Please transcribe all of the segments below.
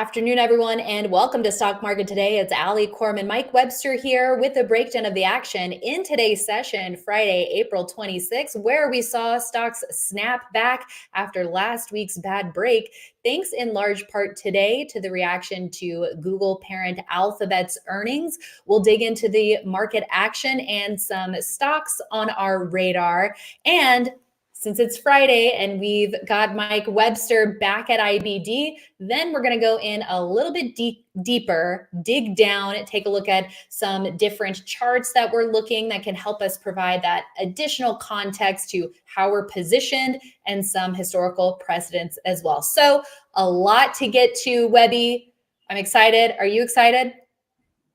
Afternoon, everyone, and welcome to Stock Market Today. It's Ali, Coram, and Mike Webster here with a breakdown of the action in today's session, Friday, April 26th, where we saw stocks snap back after last week's bad break, thanks in large part today to the reaction to Google parent Alphabet's earnings. We'll dig into the market action and some stocks on our radar. And since it's Friday and we've got Mike Webster back at IBD, then we're going to go in a little bit deeper, dig down, take a look at some different charts that we're looking that can help us provide that additional context to how we're positioned and some historical precedents as well. So a lot to get to, Webby. I'm excited. Are you excited?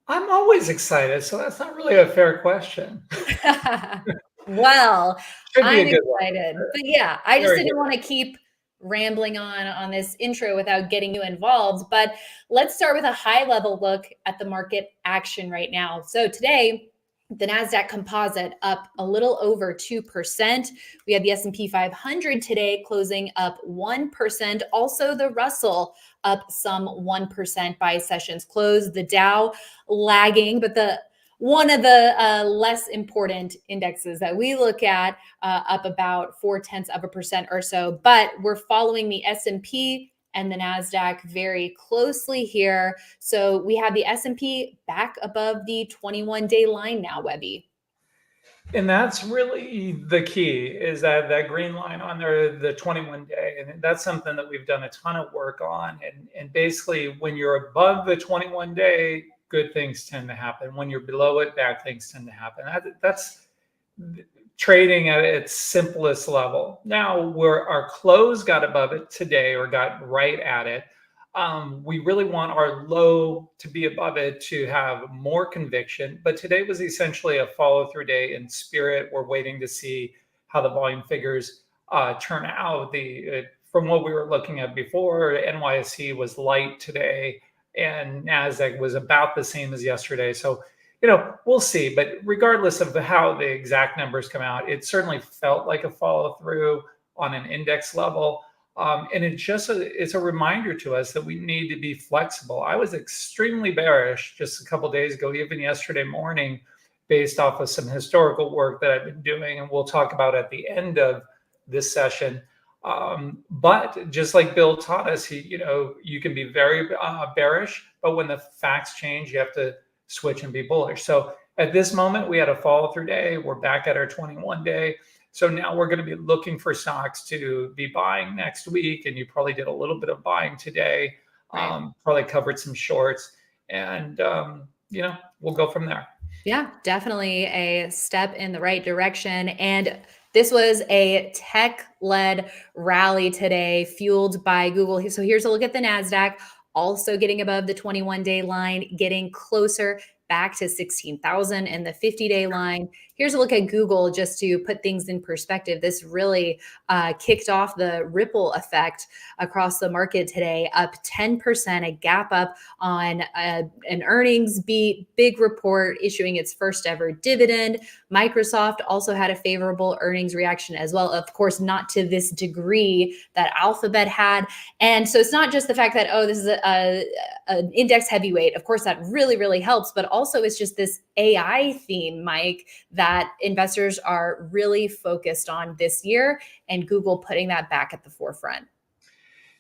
I'm always excited, so that's not really a fair question. Well, I'm excited, one. but yeah, I just didn't want to keep rambling on this intro without getting you involved. But let's start with a high level look at the market action right now. So today, the NASDAQ composite up a little over 2%. We have the S&P 500 today closing up 1%. Also, the Russell up some 1% by session's close. The Dow lagging, but one of the less important indexes that we look at up about 0.4% or so, but we're following the S&P and the NASDAQ very closely here. So we have the S&P back above the 21-day line now, Webby. And that's really the key, is that green line on there, the 21-day. And that's something that we've done a ton of work on. And basically, when you're above the 21-day, good things tend to happen. When you're below it, bad things tend to happen. That's trading at its simplest level. Now, where our close got above it today, or got right at it, we really want our low to be above it to have more conviction. But today was essentially a follow-through day in spirit. We're waiting to see how the volume figures turn out. From what we were looking at before, NYSE was light today, and NASDAQ was about the same as yesterday. So, we'll see. But regardless of how the exact numbers come out, it certainly felt like a follow through on an index level. And it's a reminder to us that we need to be flexible. I was extremely bearish just a couple of days ago, even yesterday morning, based off of some historical work that I've been doing, and we'll talk about at the end of this session. But just like Bill taught us, you can be very bearish, but when the facts change, you have to switch and be bullish. So at this moment, we had a follow through day. We're back at our 21-day. So now we're going to be looking for stocks to be buying next week. And you probably did a little bit of buying today, right. Probably covered some shorts, and, we'll go from there. Yeah, definitely a step in the right direction. And this was a tech-led rally today, fueled by Google. So here's a look at the NASDAQ, also getting above the 21-day line, getting closer back to 16,000 and the 50-day line. Here's a look at Google just to put things in perspective. This really kicked off the ripple effect across the market today, up 10%, a gap up on an earnings beat, big report issuing its first ever dividend. Microsoft also had a favorable earnings reaction as well. Of course, not to this degree that Alphabet had. And so it's not just the fact that, this is an index heavyweight. Of course, that really, really helps. But also it's just this AI theme, Mike, that investors are really focused on this year, and Google putting that back at the forefront.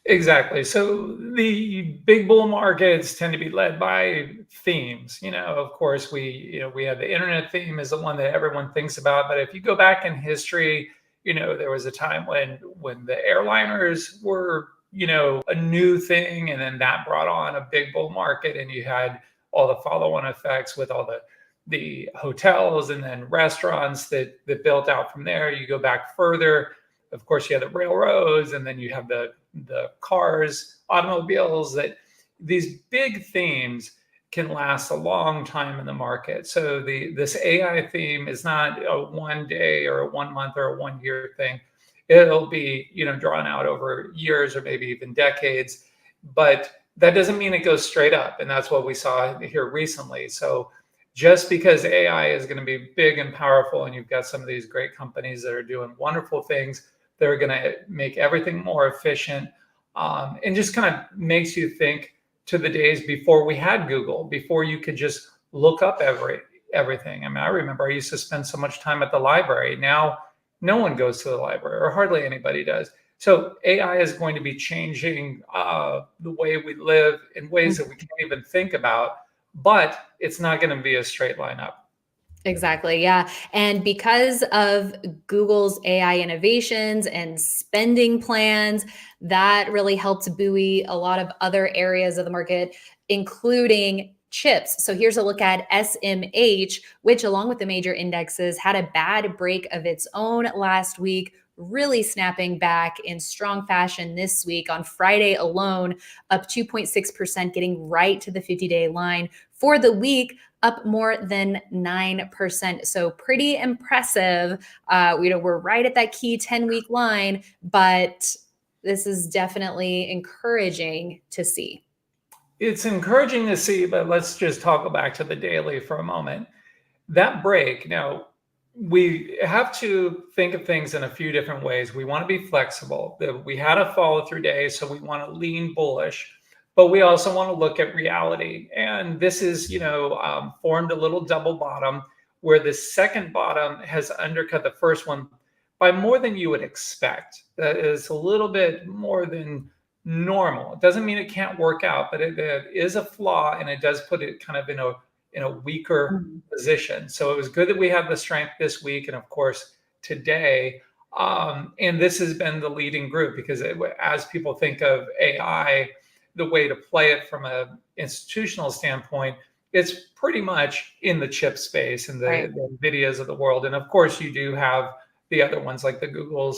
Exactly. So the big bull markets tend to be led by themes. Of course, we have the internet theme is the one that everyone thinks about. But if you go back in history, there was a time when the airliners were, a new thing, and then that brought on a big bull market, and you had all the follow-on effects with all the hotels and then restaurants that built out from there. You go back further, of course, you have the railroads, and then you have the cars, automobiles. That these big themes can last a long time in the market. So this AI theme is not a 1 day or a 1 month or a 1 year thing. It'll be, drawn out over years or maybe even decades, but that doesn't mean it goes straight up. And that's what we saw here recently. So just because AI is going to be big and powerful, and you've got some of these great companies that are doing wonderful things, they're going to make everything more efficient, and just kind of makes you think to the days before we had Google, before you could just look up everything. I mean, I remember I used to spend so much time at the library. Now, no one goes to the library, or hardly anybody does. So AI is going to be changing the way we live in ways that we can't even think about, but it's not going to be a straight line up. Exactly. Yeah. And because of Google's AI innovations and spending plans, that really helped buoy a lot of other areas of the market, including chips. So here's a look at SMH, which, along with the major indexes, had a bad break of its own last week, really snapping back in strong fashion this week. On Friday alone, up 2.6%, getting right to the 50-day line. For the week, up more than 9%. So pretty impressive. We're right at that key 10-week line, but this is definitely encouraging to see. It's encouraging to see, but let's just toggle back to the daily for a moment. That break, now we have to think of things in a few different ways. We want to be flexible. We had a follow through day, so we want to lean bullish, but we also want to look at reality. And this is, formed a little double bottom where the second bottom has undercut the first one by more than you would expect. That is a little bit more than normal. It doesn't mean it can't work out, but it is a flaw, and it does put it kind of in a weaker position. So it was good that we have the strength this week, and of course today. And this has been the leading group because as people think of AI, the way to play it from an institutional standpoint, it's pretty much in the chip space and the Nvidias of the world. And of course, you do have the other ones like the Googles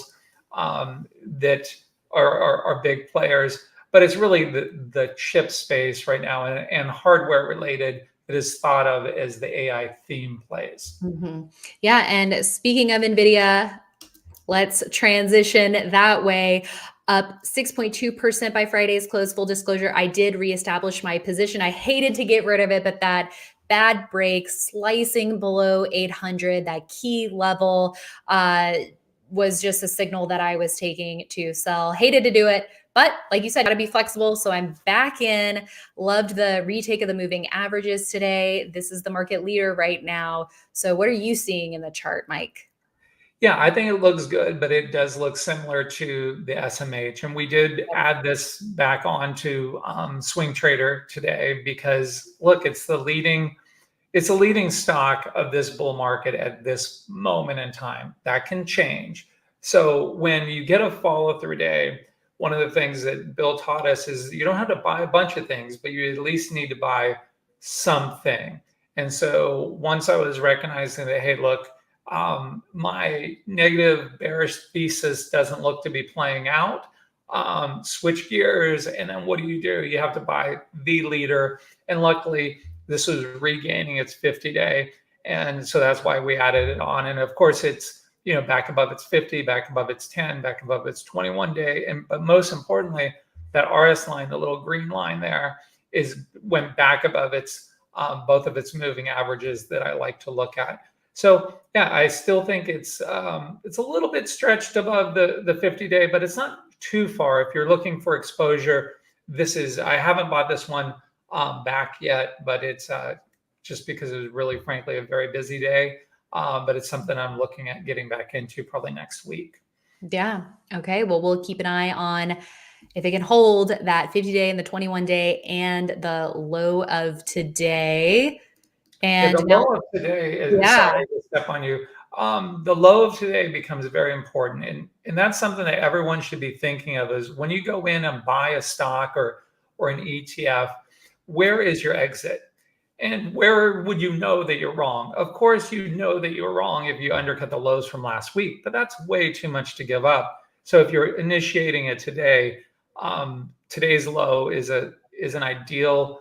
that are big players, but it's really the chip space right now and hardware related that is thought of as the AI theme plays. Mm-hmm. Yeah. And speaking of NVIDIA, let's transition that way. Up 6.2% by Friday's close. Full disclosure, I did reestablish my position. I hated to get rid of it, but that bad break, slicing below 800, that key level, was just a signal that I was taking to sell. Hated to do it, but like you said, got to be flexible. So I'm back in. Loved the retake of the moving averages today. This is the market leader right now. So what are you seeing in the chart, Mike? Yeah, I think it looks good, but it does look similar to the SMH. And we did add this back onto Swing Trader today because look, it's a leading stock of this bull market at this moment in time. That can change. So when you get a follow through day, one of the things that Bill taught us is you don't have to buy a bunch of things, but you at least need to buy something. And so once I was recognizing that, hey, look, my negative bearish thesis doesn't look to be playing out. Switch gears, and then what do? You have to buy the leader. And luckily, this was regaining its 50-day. And so that's why we added it on. And of course, it's back above its 50, back above its 10, back above its 21-day. But most importantly, that RS line, the little green line there, went back above its both of its moving averages that I like to look at. So yeah, I still think it's a little bit stretched above the 50-day, but it's not too far. If you're looking for exposure, I haven't bought this one back yet, but it's just because it was really, frankly, a very busy day. But it's something I'm looking at getting back into probably next week. Yeah. Okay. Well, we'll keep an eye on if it can hold that 50-day and the 21-day and the low of today. And the low of today is, sorry to step on you. The low of today becomes very important. And that's something that everyone should be thinking of is when you go in and buy a stock or an ETF, where is your exit? And where would you know that you're wrong? Of course, you know that you're wrong if you undercut the lows from last week, but that's way too much to give up. So if you're initiating it today, today's low is an ideal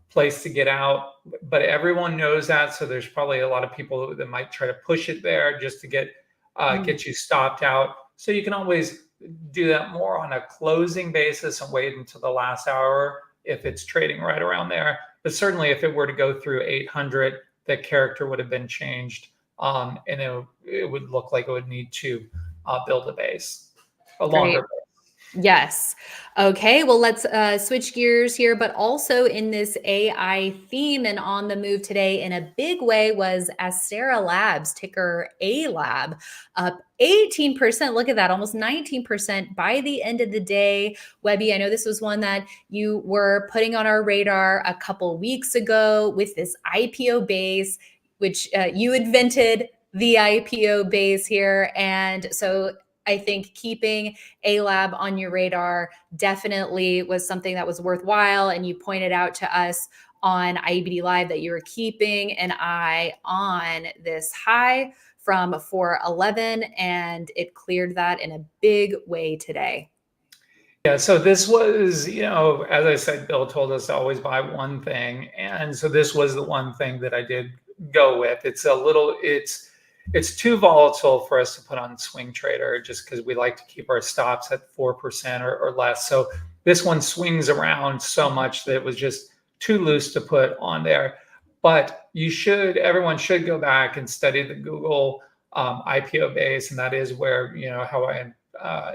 place to get out, but everyone knows that. So there's probably a lot of people that might try to push it there just to get you stopped out. So you can always do that more on a closing basis and wait until the last hour if it's trading right around there. But certainly if it were to go through 800, the character would have been changed, and it would look like it would need to build a base, a longer base. Yes. Okay. Well, let's switch gears here, but also in this AI theme and on the move today in a big way was Astera Labs, ticker ALAB, up 18%. Look at that, almost 19% by the end of the day. Webby, I know this was one that you were putting on our radar a couple weeks ago with this IPO base, which you invented the IPO base here. And so I think keeping ALAB on your radar definitely was something that was worthwhile. And you pointed out to us on IBD Live that you were keeping an eye on this high from 411, and it cleared that in a big way today. Yeah, so this was, as I said, Bill told us to always buy one thing. And so this was the one thing that I did go with. It's too volatile for us to put on swing trader just because we like to keep our stops at 4% or less. So this one swings around so much that it was just too loose to put on there. But everyone should go back and study the Google IPO base. And that is where, how I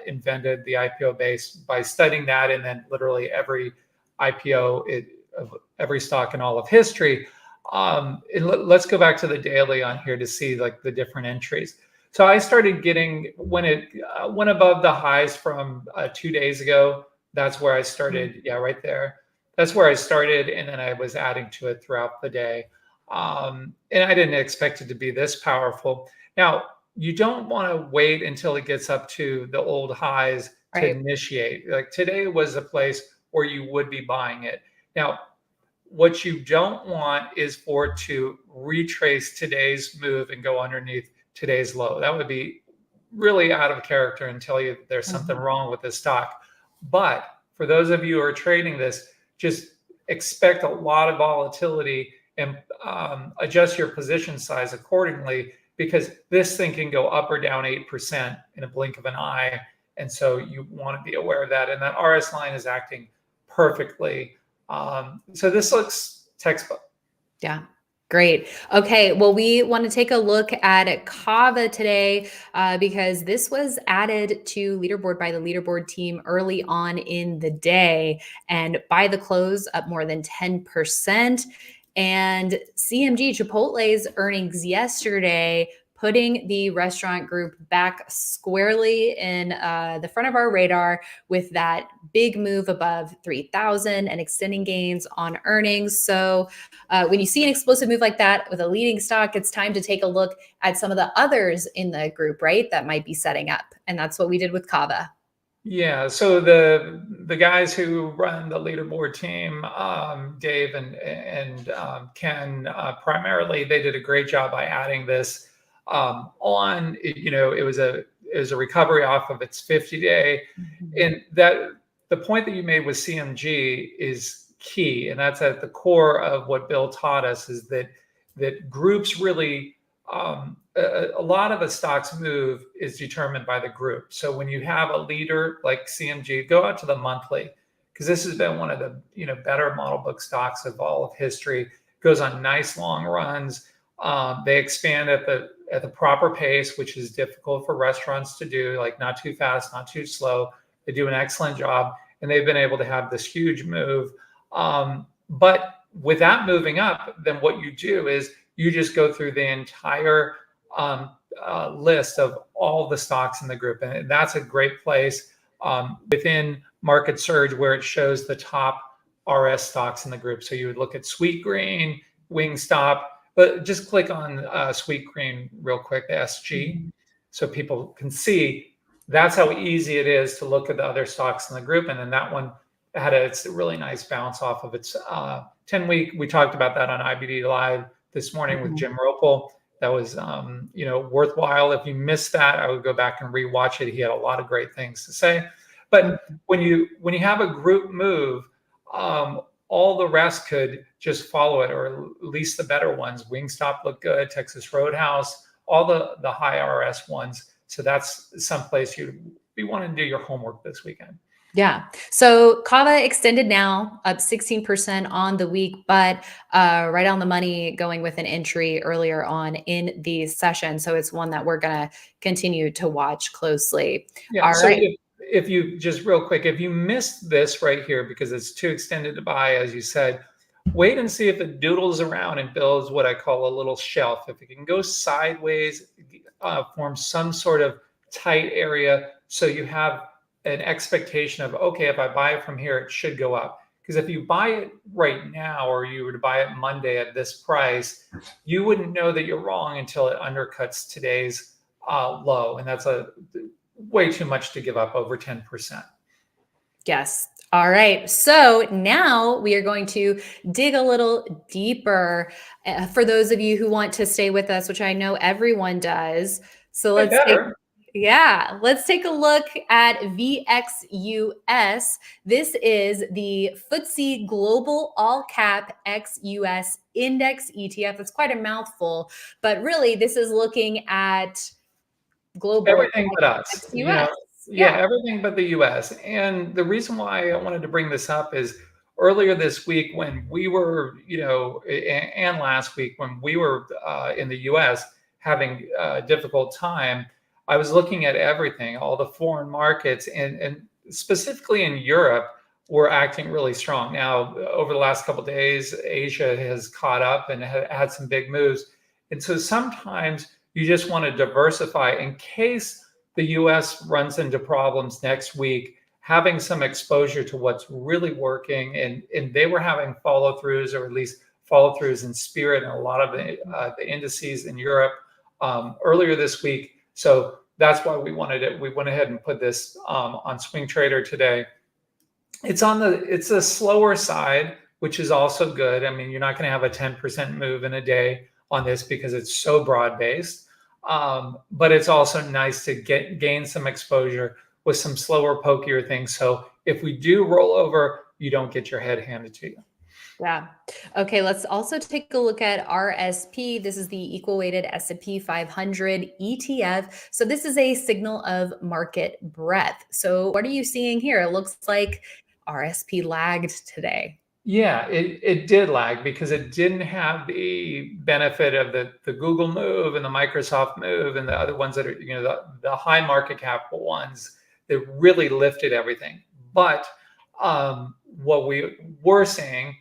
invented the IPO base by studying that, and then literally every IPO of every stock in all of history. Let's go back to the daily on here to see like the different entries. So I started getting when it went above the highs from 2 days ago. That's where I started. Yeah, right there. That's where I started, and then I was adding to it throughout the day. And I didn't expect it to be this powerful. Now, you don't want to wait until it gets up to the old highs to initiate. Like today was a place where you would be buying it. Now, what you don't want is for it to retrace today's move and go underneath today's low. That would be really out of character and tell you that there's something wrong with the stock. But for those of you who are trading this, just expect a lot of volatility and adjust your position size accordingly, because this thing can go up or down 8% in a blink of an eye. And so you want to be aware of that. And that RS line is acting perfectly. So this looks textbook. Yeah. Great. Okay. Well, we want to take a look at Cava today because this was added to leaderboard by the leaderboard team early on in the day, and by the close up more than 10%. And CMG Chipotle's earnings yesterday, putting the restaurant group back squarely in the front of our radar with that big move above 3,000 and extending gains on earnings. So when you see an explosive move like that with a leading stock, it's time to take a look at some of the others in the group, right? That might be setting up. And that's what we did with Cava. Yeah, so the guys who run the leaderboard team, Dave and Ken, primarily, they did a great job by adding this on. It was a recovery off of its 50-day, and that the point that you made with CMG is key, and that's at the core of what Bill taught us, is that groups really. A lot of a stock's move is determined by the group. So when you have a leader like CMG, go out to the monthly, because this has been one of the better model book stocks of all of history. It goes on nice long runs. They expand at the proper pace, which is difficult for restaurants to do, like not too fast, not too slow. They do an excellent job, and they've been able to have this huge move. But without moving up, then what you do is you just go through the entire list of all the stocks in the group. And that's a great place within Market Surge, where it shows the top RS stocks in the group. So you would look at Sweet Green, Wingstop, but just click on Sweet Green real quick, the SG, so people can see. That's how easy it is to look at the other stocks in the group. And then that one had a really nice bounce off of its 10-week. We talked about that on IBD Live this morning with Jim Ropel. That was, worthwhile. If you missed that, I would go back and rewatch it. He had a lot of great things to say. But when you have a group move, all the rest could just follow it, or at least the better ones. Wingstop looked good, Texas Roadhouse, all the high RS ones. So that's someplace you'd be wanting to do your homework this weekend. Yeah. So Cava extended now up 16% on the week, but right on the money, going with an entry earlier on in the session. So it's one that we're going to continue to watch closely. Yeah. All so right. if you just real quick, if you missed this right here because it's too extended to buy, as you said, wait and see if it doodles around and builds what I call a little shelf. If it can go sideways, form some sort of tight area, so you have an expectation of, okay, if I buy it from here, it should go up. Because if you buy it right now, or you were to buy it Monday at this price, you wouldn't know that you're wrong until it undercuts today's low. And that's a way too much to give up, over 10%. Yes. All right. So now we are going to dig a little deeper for those of you who want to stay with us, which I know everyone does. So let's take a look at VXUS. This is the FTSE Global All Cap XUS Index ETF. That's quite a mouthful, but really this is looking at global everything but us. US. Yeah, everything but the US. And the reason why I wanted to bring this up is earlier this week when we were, and last week when we were in the US having a difficult time, I was looking at everything, all the foreign markets, and specifically in Europe, were acting really strong. Now, over the last couple of days, Asia has caught up and had some big moves. And so sometimes you just want to diversify in case the US runs into problems next week, having some exposure to what's really working. And they were having follow-throughs, or at least follow-throughs in spirit, and a lot of the indices in Europe earlier this week. So that's why we wanted it. We went ahead and put this on Swing Trader today. It's a slower side, which is also good. I mean, you're not going to have a 10% move in a day on this because it's so broad-based. But it's also nice to gain some exposure with some slower, pokier things. So if we do roll over, you don't get your head handed to you. Yeah. Okay. Let's also take a look at RSP. This is the equal weighted S&P 500 ETF. So this is a signal of market breadth. So what are you seeing here? It looks like RSP lagged today. Yeah, it did lag because it didn't have the benefit of the Google move and the Microsoft move and the other ones that are, the high market cap ones that really lifted everything. But what we were seeing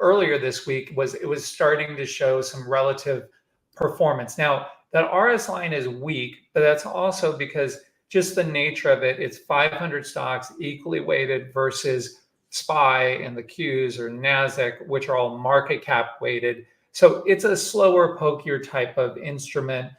earlier this week was it was starting to show some relative performance. Now, that RS line is weak, but that's also because just the nature of it, it's 500 stocks equally weighted versus SPY and the Qs or NASDAQ, which are all market cap weighted. So it's a slower, pokier type of instrument.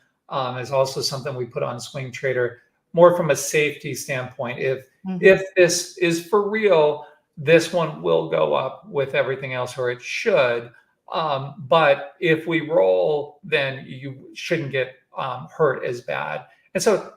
Is also something we put on Swing Trader more from a safety standpoint. If this is for real, this one will go up with everything else, or it should. But if we roll, then you shouldn't get hurt as bad. And so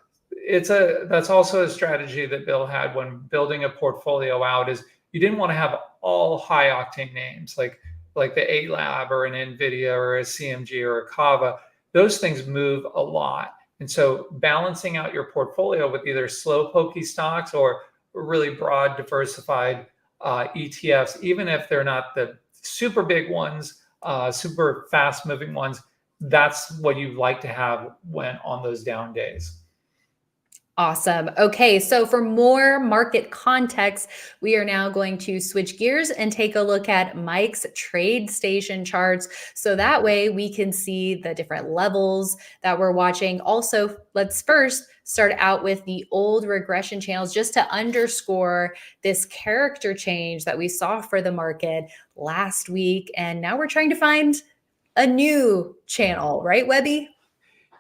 that's also a strategy that Bill had when building a portfolio out, is you didn't want to have all high octane names like the ALAB or an Nvidia or a CMG or a Cava. Those things move a lot. And so balancing out your portfolio with either slow pokey stocks or really broad diversified ETFs, even if they're not the super big ones, super fast moving ones, that's what you'd like to have when on those down days. Awesome. Okay, so for more market context, we are now going to switch gears and take a look at Mike's TradeStation charts. So that way we can see the different levels that we're watching. Also, let's first start out with the old regression channels just to underscore this character change that we saw for the market last week. And now we're trying to find a new channel, right, Webby?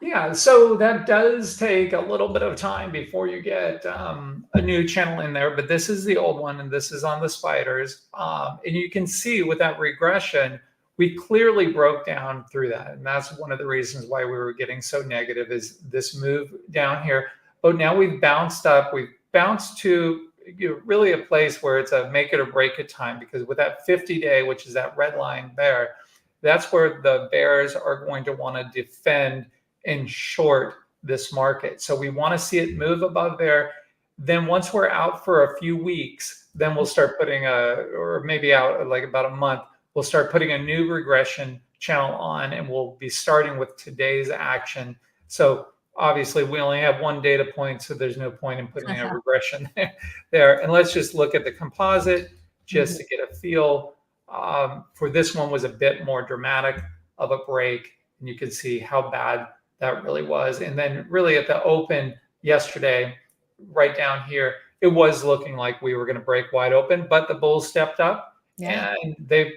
Yeah, so that does take a little bit of time before you get a new channel in there, but this is the old one and this is on the spiders. And you can see with that regression, we clearly broke down through that. And that's one of the reasons why we were getting so negative, is this move down here. But now we've bounced up, we've bounced to really a place where it's a make it or break it time, because with that 50-day, which is that red line there, that's where the bears are going to want to defend and short this market. So we want to see it move above there. Then once we're out for a few weeks, then we'll start putting or maybe out like about a month, we'll start putting a new regression channel on, and we'll be starting with today's action. So obviously we only have one data point, so there's no point in putting a regression there. And let's just look at the composite just to get a feel. For this one was a bit more dramatic of a break, and you can see how bad that really was. And then really at the open yesterday, right down here, it was looking like we were going to break wide open, but the bulls stepped up and they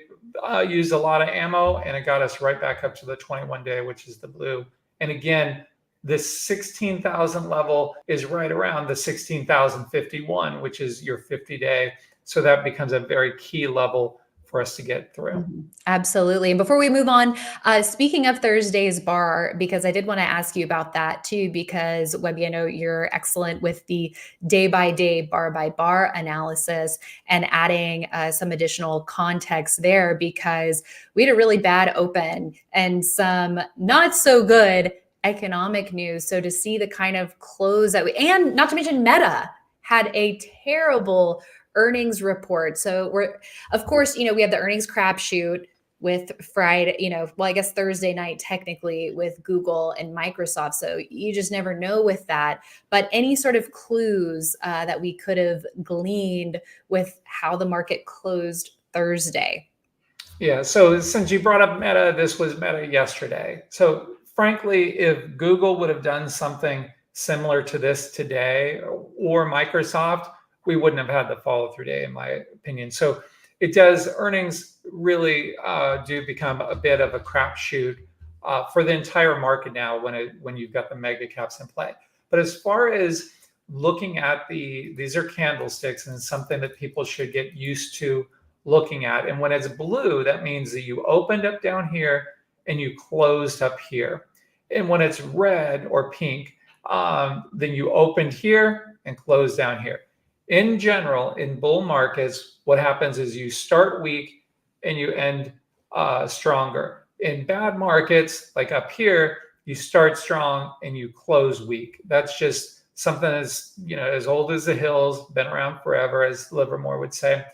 used a lot of ammo, and it got us right back up to the 21-day, which is the blue. And again, this 16,000 level is right around the 16,051, which is your 50-day. So that becomes a very key level for us to get through. Absolutely. And before we move on, speaking of Thursday's bar, because I did want to ask you about that too, because Webby, I know you're excellent with the day-by-day, bar-by-bar analysis and adding some additional context there, because we had a really bad open and some not so good economic news. So to see the kind of close that and not to mention Meta had a terrible earnings report. So we're, of course, we have the earnings crapshoot with Friday, well, I guess Thursday night, technically, with Google and Microsoft. So you just never know with that. But any sort of clues that we could have gleaned with how the market closed Thursday? Yeah. So since you brought up Meta, this was Meta yesterday. So frankly, if Google would have done something similar to this today, or Microsoft, we wouldn't have had the follow-through day, in my opinion. So it does, earnings really do become a bit of a crapshoot for the entire market now when you've got the mega caps in play. But as far as looking at these are candlesticks, and something that people should get used to looking at. And when it's blue, that means that you opened up down here and you closed up here. And when it's red or pink, then you opened here and closed down here. In general, in bull markets, what happens is you start weak and you end stronger. In bad markets, like up here, you start strong and you close weak. That's just something that's, as old as the hills, been around forever, as Livermore would say.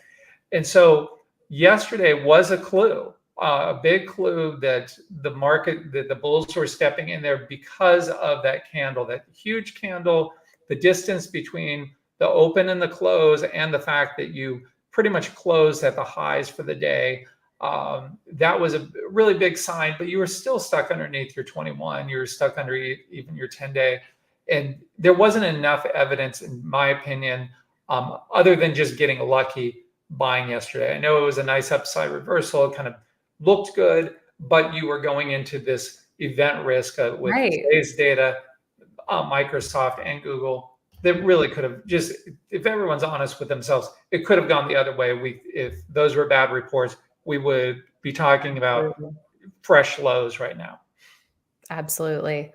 And so yesterday was a clue, a big clue that the market, that the bulls were stepping in there because of that candle, that huge candle, the distance between the open and the close, and the fact that you pretty much closed at the highs for the day. That was a really big sign, but you were still stuck underneath your 21. You were stuck under even your 10-day. And there wasn't enough evidence, in my opinion, other than just getting lucky buying yesterday. I know it was a nice upside reversal. It kind of looked good, but you were going into this event risk with today's data, Microsoft and Google. That really could have just, if everyone's honest with themselves, it could have gone the other way. If those were bad reports, we would be talking about fresh lows right now. Absolutely.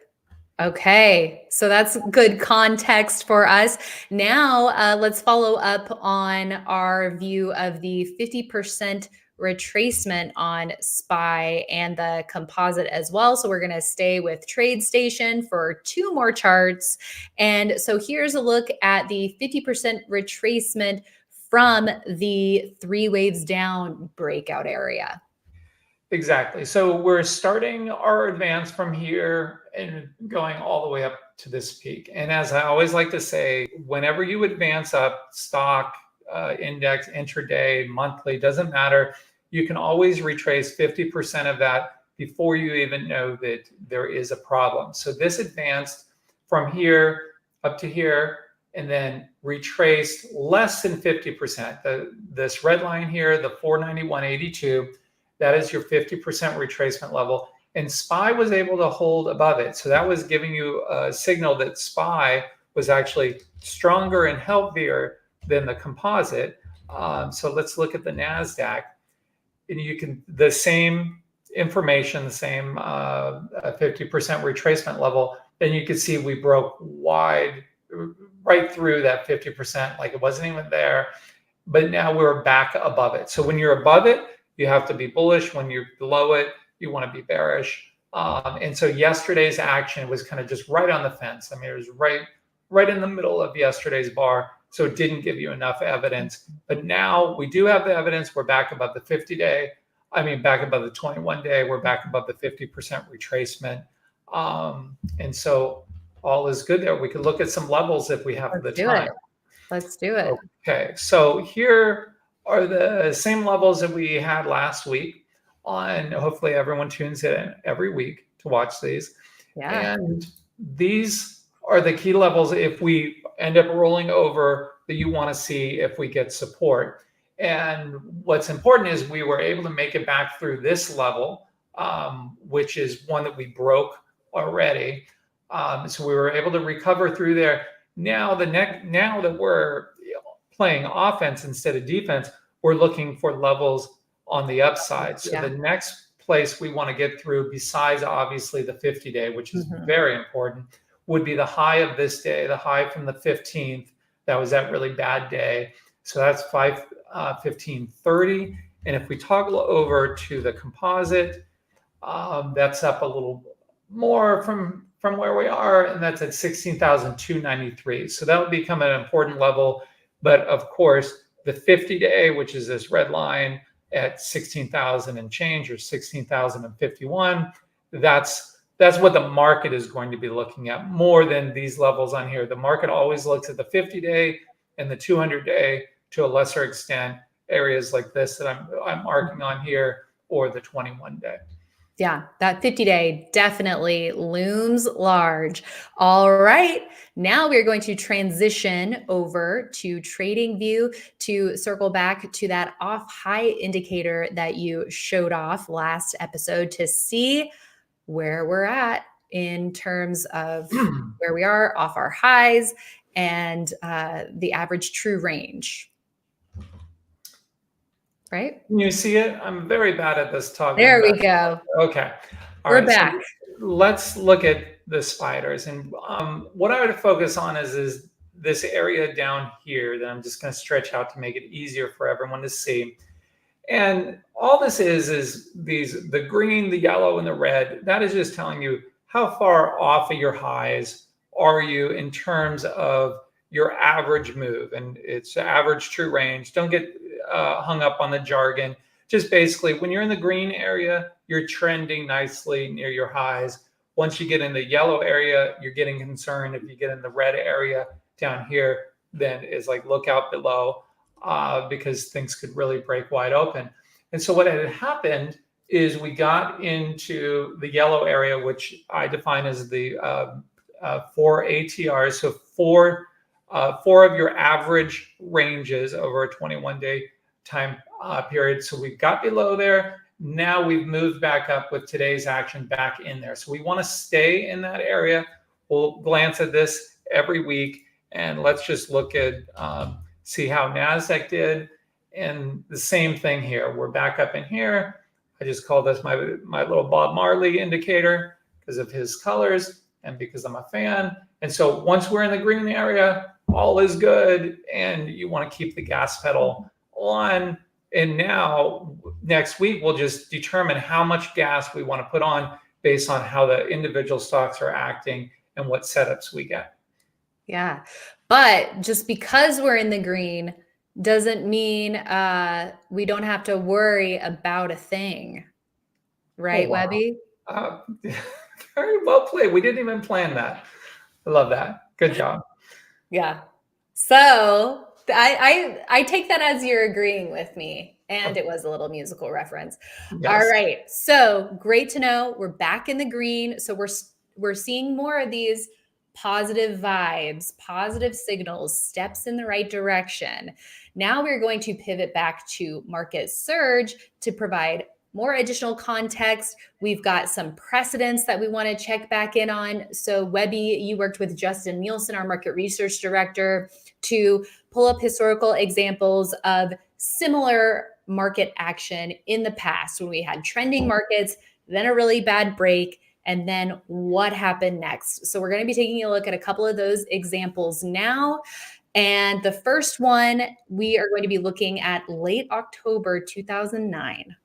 Okay, so that's good context for us. Now, let's follow up on our view of the 50% retracement on SPY and the composite as well. So we're going to stay with TradeStation for 2 more charts. And so here's a look at the 50% retracement from the 3 waves down breakout area. Exactly. So we're starting our advance from here and going all the way up to this peak. And as I always like to say, whenever you advance up, stock, index, intraday, monthly, doesn't matter. You can always retrace 50% of that before you even know that there is a problem. So this advanced from here up to here and then retraced less than 50%. This red line here, the 491.82, that is your 50% retracement level. And SPY was able to hold above it. So that was giving you a signal that SPY was actually stronger and healthier than the composite. So let's look at the NASDAQ. And you can, the same information, the same 50% retracement level, then you can see we broke wide right through that 50%, like it wasn't even there. But now we're back above it. So when you're above it, you have to be bullish. When you're below it, you want to be bearish. And so yesterday's action was kind of just right on the fence. I mean, it was right in the middle of yesterday's bar. So it didn't give you enough evidence. But now we do have the evidence. We're back above the 50-day. I mean, back above the 21-day. We're back above the 50% retracement. And so all is good there. We could look at some levels if we have the time. Let's do it. Okay, so here are the same levels that we had last week on, hopefully everyone tunes in every week to watch these. Yeah. And these are the key levels if we end up rolling over that you want to see if we get support. And what's important is we were able to make it back through this level, which is one that we broke already. So we were able to recover through there. Now that we're playing offense instead of defense, we're looking for levels on the upside. So the next place we want to get through, besides obviously the 50-day, which is very important, would be the high of this day, the high from the 15th. That was that really bad day. So that's 1530. And if we toggle over to the composite, that's up a little more from where we are, and that's at 16,293. So that would become an important level. But of course, the 50-day, which is this red line at 16,000 and change, or 16,051, that's what the market is going to be looking at more than these levels on here. The market always looks at the 50-day and the 200-day, to a lesser extent, areas like this that I'm marking on here, or the 21-day. Yeah, that 50-day definitely looms large. All right, now we're going to transition over to TradingView to circle back to that off high indicator that you showed off last episode to see where we're at in terms of where we are off our highs and the average true range. Right? Can you see it? I'm very bad at this talking. There we go. Okay. We're back. So let's look at the spiders. And what I would focus on is this area down here that I'm just going to stretch out to make it easier for everyone to see. And all this is the green, the yellow, and the red. That is just telling you how far off of your highs are you in terms of your average move. And it's average true range. Don't get hung up on the jargon. Just basically, when you're in the green area, you're trending nicely near your highs. Once you get in the yellow area, you're getting concerned. If you get in the red area down here, then it's like look out below, because things could really break wide open. And so what had happened is we got into the yellow area, which I define as the 4 ATRs. So four of your average ranges over a 21-day time period. So we've got below there. Now we've moved back up with today's action back in there. So we want to stay in that area. We'll glance at this every week, and let's just look at see how NASDAQ did. And the same thing here. We're back up in here. I just call this my little Bob Marley indicator because of his colors and because I'm a fan. And so once we're in the green area, all is good, and you want to keep the gas pedal on. And now next week, we'll just determine how much gas we want to put on based on how the individual stocks are acting and what setups we get. Yeah. But just because we're in the green doesn't mean we don't have to worry about a thing. Right, Oh, wow. Webby? Very well played. We didn't even plan that. I love that. Good job. Yeah. So I take that as you're agreeing with me, and it was a little musical reference. Yes. All right. So great to know we're back in the green. So we're seeing more of these positive vibes, positive signals, steps in the right direction. Now we're going to pivot back to market surge to provide more additional context. We've got some precedents that we want to check back in on. So Webby, you worked with Justin Nielsen, our market research director, to pull up historical examples of similar market action in the past when we had trending markets, then a really bad break, and then what happened next. So we're going to be taking a look at a couple of those examples now. And the first one, we are going to be looking at late October 2009.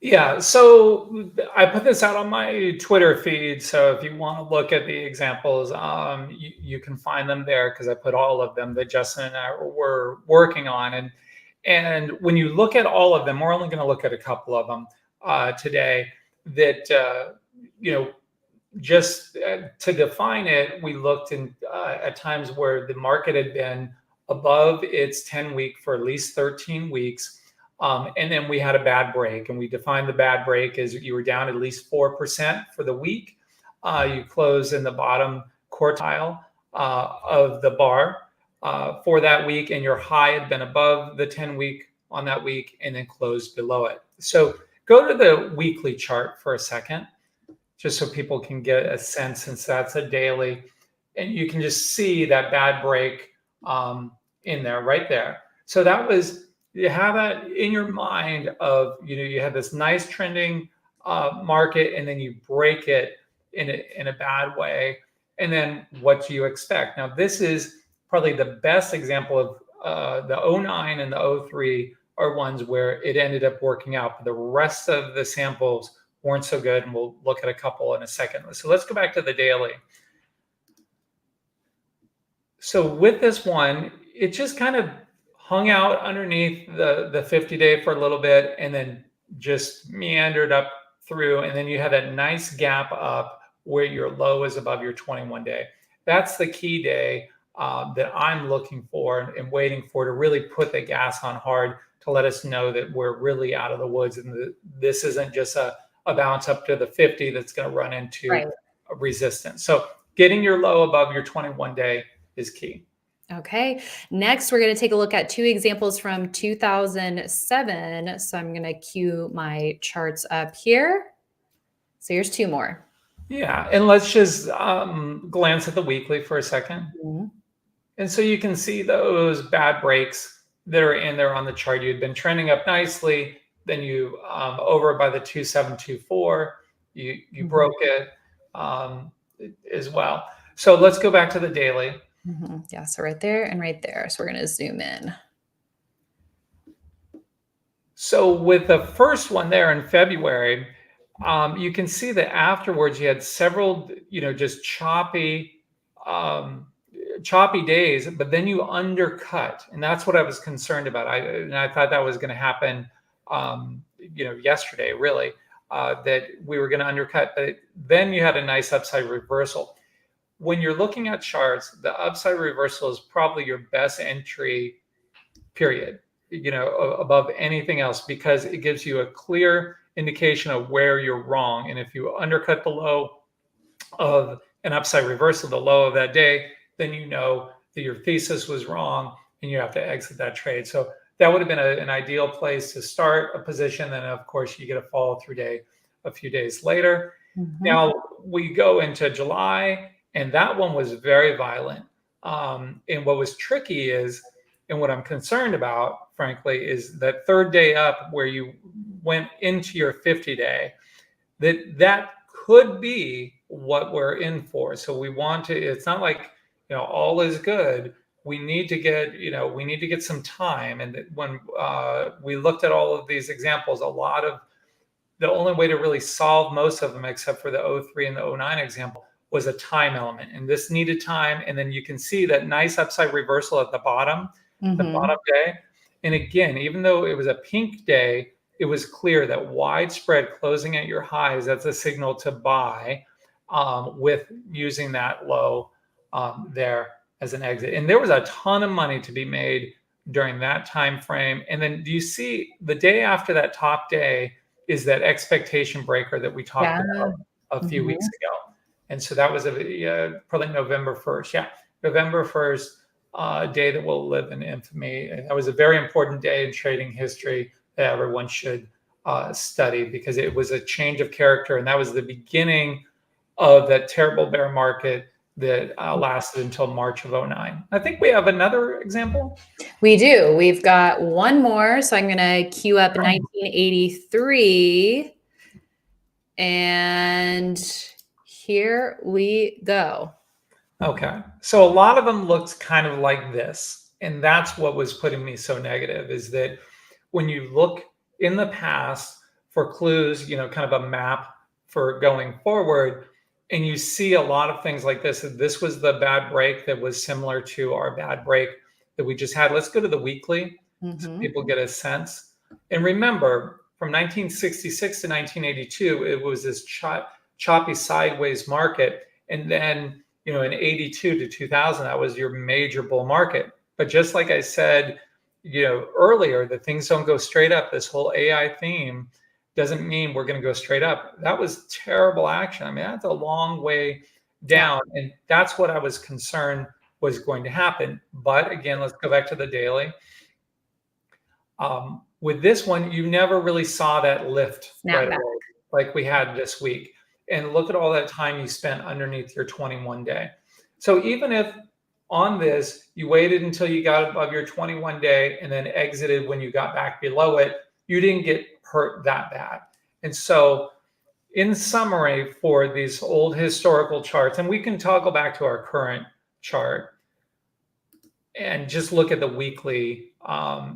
Yeah, so I put this out on my Twitter feed. So if you want to look at the examples, you can find them there because I put all of them that Justin and I were working on. And when you look at all of them, we're only going to look at a couple of them today that, just to define it, we looked at times where the market had been above its 10-week for at least 13 weeks. And then we had a bad break, and we defined the bad break as you were down at least 4% for the week. You close in the bottom quartile of the bar for that week, and your high had been above the 10-week on that week and then closed below it. So go to the weekly chart for a second, just so people can get a sense, since that's a daily, and you can just see that bad break in there, right there. So that was, you have that in your mind of, you have this nice trending market, and then you break it in a bad way. And then what do you expect? Now, this is probably the best example of the 09 and the 03 are ones where it ended up working out, but the rest of the samples weren't so good. And we'll look at a couple in a second. So let's go back to the daily. So with this one, it just kind of hung out underneath the 50-day for a little bit, and then just meandered up through. And then you had a nice gap up where your low is above your 21-day. That's the key day that I'm looking for and waiting for, to really put the gas on hard, to let us know that we're really out of the woods, and this isn't just a bounce up to the 50 that's going to run into a resistance. So getting your low above your 21-day is key. Okay. Next, we're going to take a look at two examples from 2007. So I'm going to cue my charts up here. So here's two more. Yeah. And let's just glance at the weekly for a second. Mm-hmm. And so you can see those bad breaks that are in there on the chart. You'd been trending up nicely. Then you over by the 2724, you mm-hmm. broke it as well. So let's go back to the daily. Mm-hmm. Yeah, so right there and right there. So we're going to zoom in. So with the first one there in February, you can see that afterwards you had several, just choppy days, but then you undercut, and that's what I was concerned about. I thought that was going to happen, yesterday, really, that we were going to undercut, but then you had a nice upside reversal. When you're looking at charts, the upside reversal is probably your best entry period, above anything else, because it gives you a clear indication of where you're wrong. And if you undercut the low of an upside reversal, the low of that day, then you know that your thesis was wrong and you have to exit that trade. So that would have been an ideal place to start a position. Then, of course, you get a follow through day a few days later. Mm-hmm. Now we go into July, and that one was very violent. And what was tricky is, and what I'm concerned about, frankly, is that third day up where you went into your 50-day, that could be what we're in for. So we want to, it's not like, all is good. We need to get some time. And when we looked at all of these examples, the only way to really solve most of them, except for the 03 and the 09 example, was a time element, and this needed time. And then you can see that nice upside reversal at the bottom, mm-hmm. the bottom day. And again, even though it was a pink day, it was clear that widespread closing at your highs, that's a signal to buy with using that low there as an exit. And there was a ton of money to be made during that time frame. And then do you see the day after that top day is that expectation breaker that we talked about a few mm-hmm. weeks ago. And so that was probably November 1st. Yeah, November 1st, day that will live in infamy. And that was a very important day in trading history that everyone should study, because it was a change of character. And that was the beginning of that terrible bear market that lasted until March of 09. I think we have another example. We do. We've got one more. So I'm going to queue up 1983. And here we go. Okay. So a lot of them looked kind of like this. And that's what was putting me so negative, is that when you look in the past for clues, kind of a map for going forward, and you see a lot of things like this. This was the bad break that was similar to our bad break that we just had. Let's go to the weekly mm-hmm. so people get a sense. And remember, from 1966 to 1982, it was this choppy sideways market. And then, in 82 to 2000, that was your major bull market. But just like I said, earlier, that things don't go straight up. This whole AI theme doesn't mean we're going to go straight up. That was terrible action. I mean, that's a long way down. And that's what I was concerned was going to happen. But again, let's go back to the daily. With this one, you never really saw that lift right away, like we had this week. And look at all that time you spent underneath your 21-day. So even if on this, you waited until you got above your 21-day and then exited when you got back below it, you didn't get hurt that bad. And so in summary, for these old historical charts, and we can toggle back to our current chart and just look at the weekly,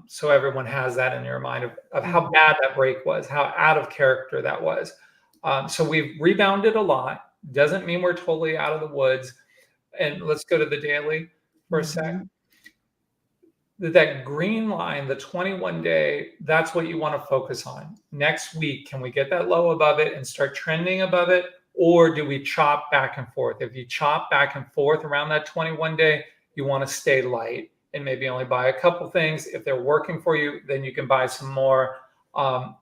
so everyone has that in your mind of how bad that break was, how out of character that was. So we've rebounded a lot. Doesn't mean we're totally out of the woods. And let's go to the daily for a second. That green line, the 21-day, that's what you want to focus on. Next week, can we get that low above it and start trending above it? Or do we chop back and forth? If you chop back and forth around that 21-day, you want to stay light and maybe only buy a couple things. If they're working for you, then you can buy some more. On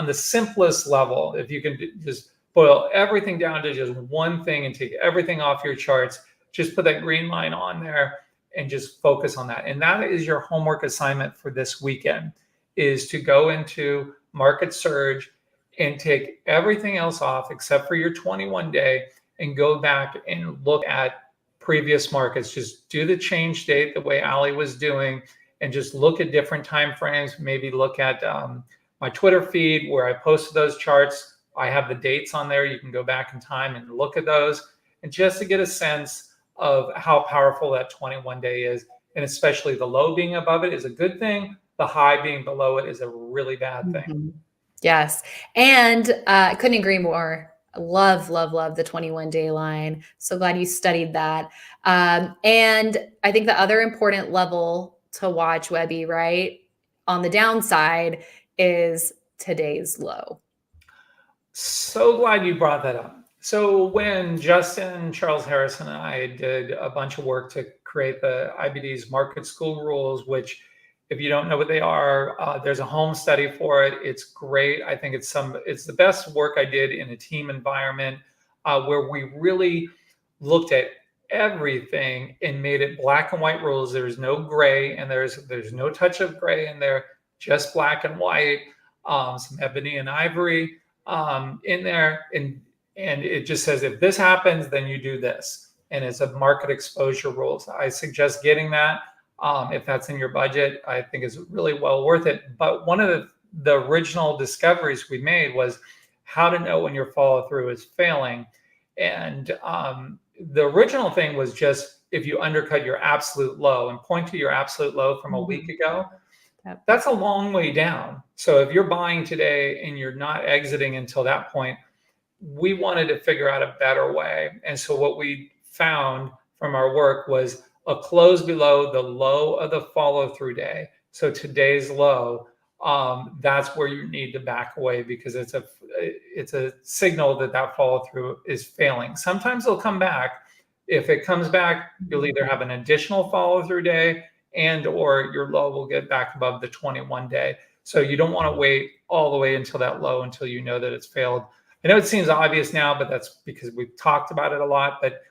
the simplest level, if you can just boil everything down to just one thing and take everything off your charts, just put that green line on there and just focus on that. And that is your homework assignment for this weekend, is to go into market surge and take everything else off except for your 21-day and go back and look at previous markets. Just do the change date the way Ali was doing and just look at different time frames. Maybe look at my Twitter feed where I posted those charts. I have the dates on there. You can go back in time and look at those, and just to get a sense of how powerful that 21-day is. And especially the low being above it is a good thing. The high being below it is a really bad thing. Yes. And I couldn't agree more. Love the 21-day line. So glad you studied that. And I think the other important level to watch, Webby, right, on the downside is today's low. So glad you brought that up. So when Justin, Charles Harrison, and I did a bunch of work to create the IBD's market school rules, which if you don't know what they are, there's a home study for it. It's great. I think it's the best work I did in a team environment where we really looked at everything and made it black and white rules. There's no gray, and there's no touch of gray in there, just black and white, some ebony and ivory in there. And it just says, if this happens, then you do this. And it's a market exposure rules. I suggest getting that. If that's in your budget, I think is really well worth it. But one of the original discoveries we made was how to know when your follow through is failing. And the original thing was just if you undercut your absolute low and point to your absolute low from a week ago, that's a long way down. So if you're buying today and you're not exiting until that point, we wanted to figure out a better way. And so what we found from our work was a close below the low of the follow through day. So today's low, that's where you need to back away, because it's a signal that follow through is failing. Sometimes it'll come back. If it comes back, you'll either have an additional follow through day and or your low will get back above the 21-day. So you don't want to wait all the way until that low until you know that it's failed. I know it seems obvious now, but that's because we've talked about it a lot. But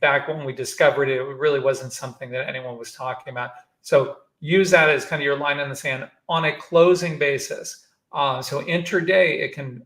back when we discovered it, it really wasn't something that anyone was talking about. So use that as kind of your line in the sand on a closing basis. So intraday, it can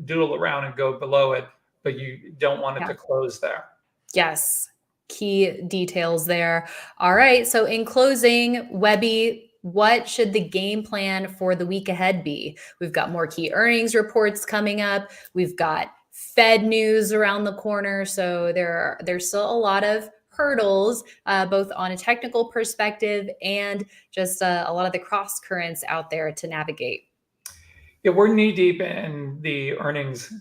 doodle around and go below it, but you don't want it to close there. Yes. Key details there. All right. So in closing, Webby, what should the game plan for the week ahead be? We've got more key earnings reports coming up. We've got Fed news around the corner. So there's still a lot of hurdles, both on a technical perspective and just a lot of the cross currents out there to navigate. Yeah, we're knee deep in the earnings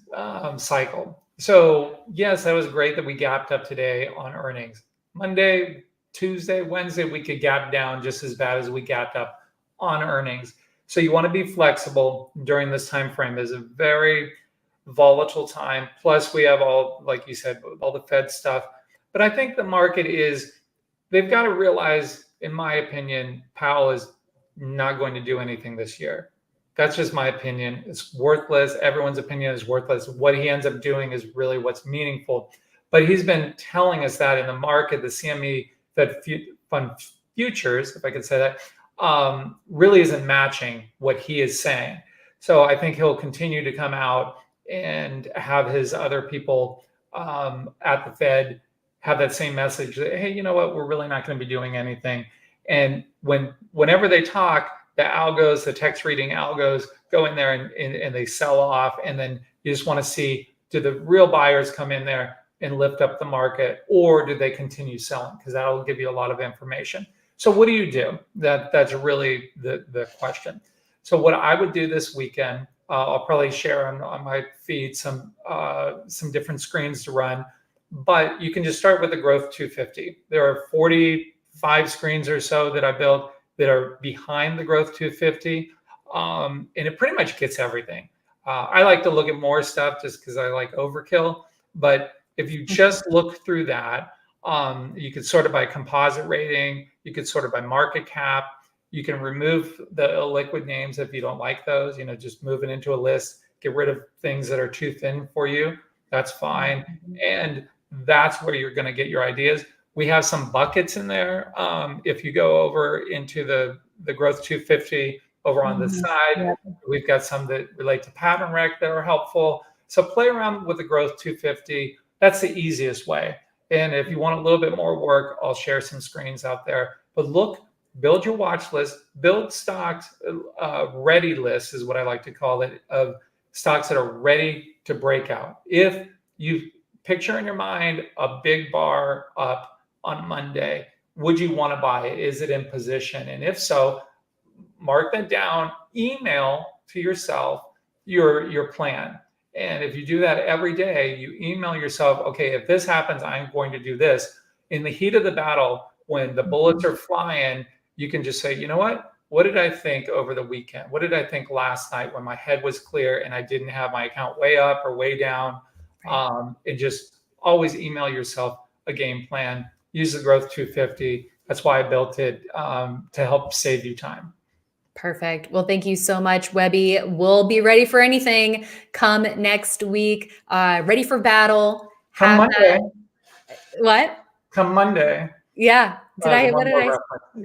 cycle. So yes, that was great that we gapped up today on earnings. Monday, Tuesday, Wednesday, we could gap down just as bad as we gapped up on earnings. So you want to be flexible during this time frame. Is a very, volatile time. Plus, we have all, like you said, all the Fed stuff. But I think the market they've got to realize, in my opinion, Powell is not going to do anything this year. That's just my opinion. It's worthless. Everyone's opinion is worthless. What he ends up doing is really what's meaningful. But he's been telling us that in the market, the CME Fed Fund futures, if I could say that, really isn't matching what he is saying. So I think he'll continue to come out and have his other people at the Fed have that same message that, hey, you know what, we're really not going to be doing anything. And whenever they talk, the algos, the text reading algos go in there and they sell off. And then you just want to see, do the real buyers come in there and lift up the market, or do they continue selling? Because that'll give you a lot of information. So what do you do? That's really the question. So what I would do this weekend, I'll probably share on my feed some different screens to run, but you can just start with the Growth 250. There are 45 screens or so that I built that are behind the Growth 250, and it pretty much gets everything. I like to look at more stuff just because I like overkill, but if you just look through that, you could sort it by composite rating, you could sort it by market cap, you can remove the illiquid names if you don't like those, just move it into a list, get rid of things that are too thin for you, that's fine. And that's where you're going to get your ideas. We have some buckets in there. If you go over into the Growth 250 over on the side, we've got some that relate to pattern rec that are helpful. So play around with the Growth 250. That's the easiest way. And if you want a little bit more work, I'll share some screens out there. But look, build your watch list, build stocks, ready list is what I like to call it, of stocks that are ready to break out. If you picture in your mind a big bar up on Monday, would you want to buy it? Is it in position? And if so, mark that down, email to yourself your plan. And if you do that every day, you email yourself, okay, if this happens, I'm going to do this. In the heat of the battle, when the bullets are flying, you can just say, you know what did I think over the weekend? What did I think last night when my head was clear and I didn't have my account way up or way down? And just always email yourself a game plan. Use the Growth 250. That's why I built it, to help save you time. Perfect. Well, thank you so much, Webby. We'll be ready for anything come next week. Ready for battle. Come Monday. What? Come Monday. Yeah. What did I?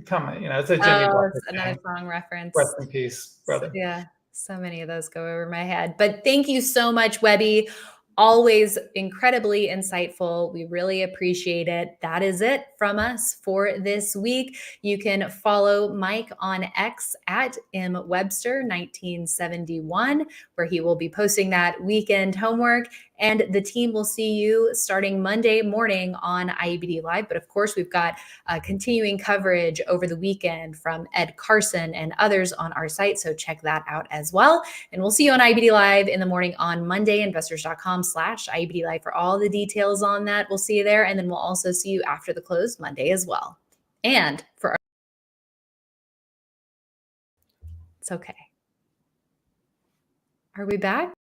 Come, it's a Jimmy Buffett it's another song reference. Rest in peace, brother. Yeah. So many of those go over my head. But thank you so much, Webby. Always incredibly insightful. We really appreciate it. That is it from us for this week. You can follow Mike on X at mwebster1971, where he will be posting that weekend homework. And the team will see you starting Monday morning on IEBD Live. But of course, we've got continuing coverage over the weekend from Ed Carson and others on our site. So check that out as well. And we'll see you on IEBD Live in the morning on Monday, investors.com/IEBD Live for all the details on that. We'll see you there. And then we'll also see you after the close Monday as well. And for our it's okay. Are we back?